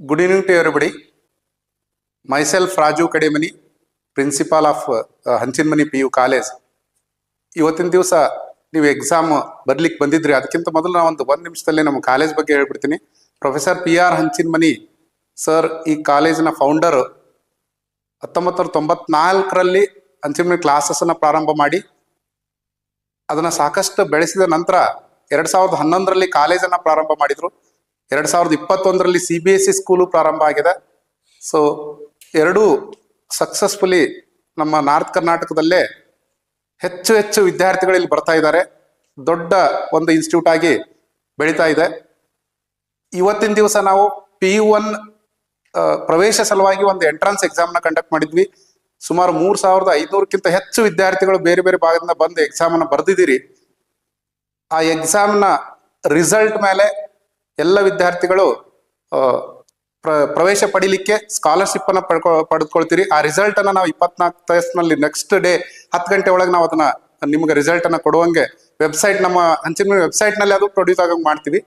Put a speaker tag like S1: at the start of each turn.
S1: Good evening to everybody. Myself Raju Kademani, Principal of Hanchinmani PU College. ಇವತ್ತಿನ ದಿವಸ ನೀವು exam ಬರ್ಲಿಕ್ಕೆ ಬಂದಿದ್ರಿ. ಅದಕ್ಕಿಂತ ಮೊದಲು ನಾನು ಒಂದು ನಿಮಿಷದಲ್ಲಿ ನಮ್ಮ ಕಾಲೇಜ್ ಬಗ್ಗೆ ಹೇಳ್ಬಿಡ್ತೀನಿ. ಪ್ರೊಫೆಸರ್ PR ಹಂಚಿನ್ಮನಿ ಸರ್ ಈ ಕಾಲೇಜಿನ ಫೌಂಡರ್. 1994ರಲ್ಲಿ ಹಂಚಿನ್ಮನಿ ಕ್ಲಾಸಸ್ನ ಪ್ರಾರಂಭ ಮಾಡಿ ಅದನ್ನ ಸಾಕಷ್ಟು ಬೆಳೆಸಿದ ನಂತರ 2011ರಲ್ಲಿ ಕಾಲೇಜನ್ನ ಪ್ರಾರಂಭ ಮಾಡಿದ್ರು. 2021ರಲ್ಲಿ CBSE ಸ್ಕೂಲು ಪ್ರಾರಂಭ ಆಗಿದೆ. ಸೊ ಎರಡೂ ಸಕ್ಸಸ್ಫುಲಿ ನಮ್ಮ ನಾರ್ತ್ ಕರ್ನಾಟಕದಲ್ಲೇ ಹೆಚ್ಚು ವಿದ್ಯಾರ್ಥಿಗಳು ಇಲ್ಲಿ ಬರ್ತಾ ಇದ್ದಾರೆ. ದೊಡ್ಡ ಒಂದು ಇನ್ಸ್ಟಿಟ್ಯೂಟ್ ಆಗಿ ಬೆಳೀತಾ ಇದೆ. ಇವತ್ತಿನ ದಿವಸ ನಾವು PU1 ಪ್ರವೇಶ ಸಲುವಾಗಿ ಒಂದು ಎಂಟ್ರನ್ಸ್ ಎಕ್ಸಾಮ್ನ ಕಂಡಕ್ಟ್ ಮಾಡಿದ್ವಿ. ಸುಮಾರು 3500ಕ್ಕಿಂತ ಹೆಚ್ಚು ವಿದ್ಯಾರ್ಥಿಗಳು ಬೇರೆ ಬೇರೆ ಭಾಗದಿಂದ ಬಂದು ಎಕ್ಸಾಮ್ನ ಬರೆದಿದ್ದೀರಿ. ಆ ಎಕ್ಸಾಮ್ನ ರಿಸಲ್ಟ್ ಮೇಲೆ ಎಲ್ಲ ವಿದ್ಯಾರ್ಥಿಗಳು ಪ್ರವೇಶ ಪಡಿಲಿಕ್ಕೆ ಸ್ಕಾಲರ್ಶಿಪ್ ಅನ್ನ ಪಡೆದುಕೊಳ್ತೀರಿ. ಆ ರಿಸಲ್ಟ್ ಅನ್ನ ನಾವು 24 ತಾಸಿನಲ್ಲಿ ನೆಕ್ಸ್ಟ್ ಡೇ 10 ಗಂಟೆ ಒಳಗೆ ನಾವು ಅದನ್ನ ನಿಮ್ಗೆ ರಿಸಲ್ಟ್ ಅನ್ನ ಕೊಡುವಂಗೆ ವೆಬ್ಸೈಟ್ ನಮ್ಮ ಹಂಚಿನ ವೆಬ್ಸೈಟ್ ನಲ್ಲಿ ಅದು ಪ್ರೊಡ್ಯೂಸ್ ಆಗಂಗ್ ಮಾಡ್ತೀವಿ.